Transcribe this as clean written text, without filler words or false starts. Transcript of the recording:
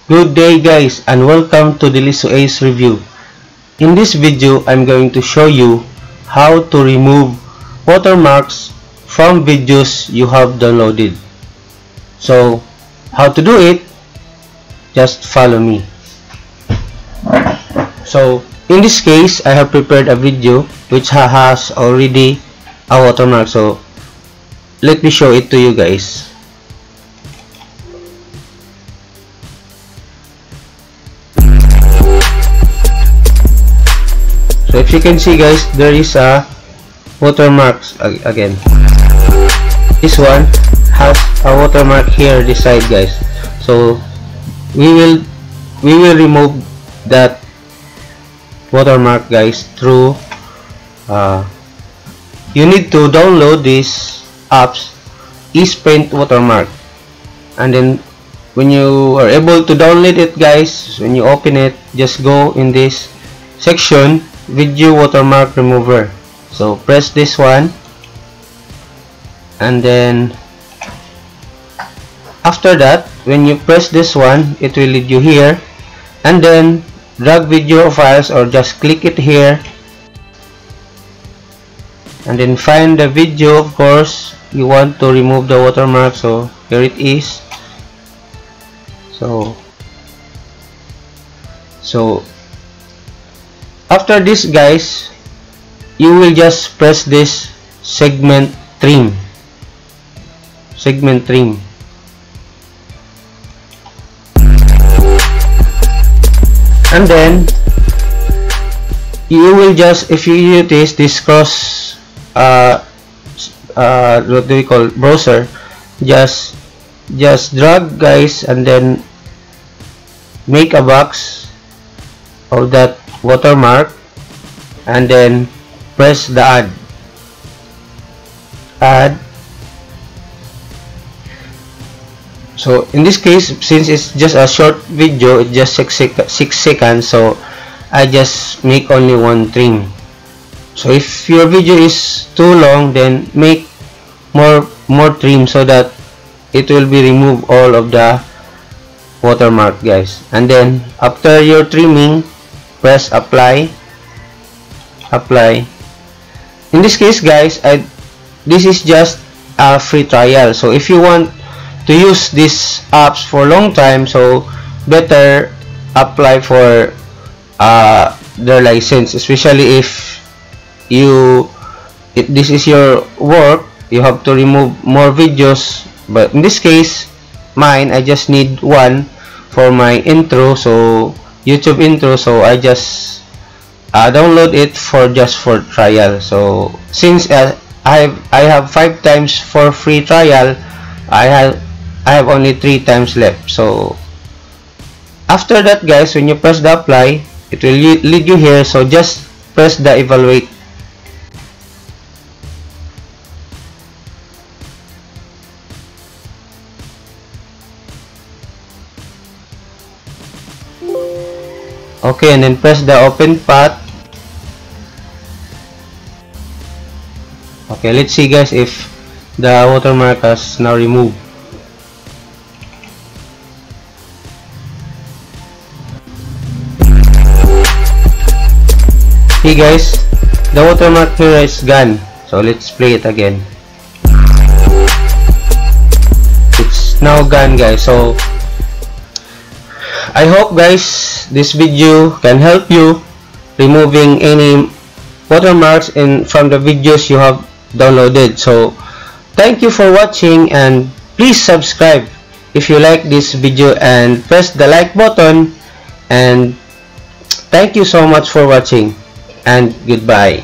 Good day guys, and welcome to the Ace review. In this video, I'm going to show you how to remove watermarks from videos you have downloaded. So, how to do it? Just follow me. So, in this case, I have prepared a video which has already a watermark. So, let me show it to you guys. So if you can see guys, there is a watermark again. This one has a watermark here this side guys. So we will remove that watermark guys through you need to download these apps, Paint Watermark, and then when you are able to download it guys, when you open it, just go in this section, video watermark remover. So press this one, and then after that, when you press this one, it will lead you here, and then drag video files, or just click it here, and then find the video of course you want to remove the watermark. So here it is. So after this guys, you will just press this segment trim, and then you will just, if you notice this cross what do we call, browser, just drag guys, and then make a box of that watermark, and then press the add. So in this case, since it's just a short video, it's just 6 seconds, so I just make only one trim. So if your video is too long, then make more trim so that it will be remove all of the watermark guys. And then after your trimming, press apply. In this case guys, this is just a free trial. So if you want to use these apps for a long time, so better apply for their license, especially if this is your work, you have to remove more videos. But in this case, mine, I just need one for my intro, so YouTube intro, so I just download it for trial. So since I have 5 times for free trial, I have only 3 times left. So after that guys, when you press the apply, it will lead you here. So just press the evaluate. Okay, and then press the open path. Okay, let's see guys if the watermark has now removed. Hey guys, the watermark here is gone. So let's play it again. It's now gone guys. So I hope guys this video can help you removing any watermarks from the videos you have downloaded. So thank you for watching, and please subscribe if you like this video, and press the like button, and thank you so much for watching, and goodbye.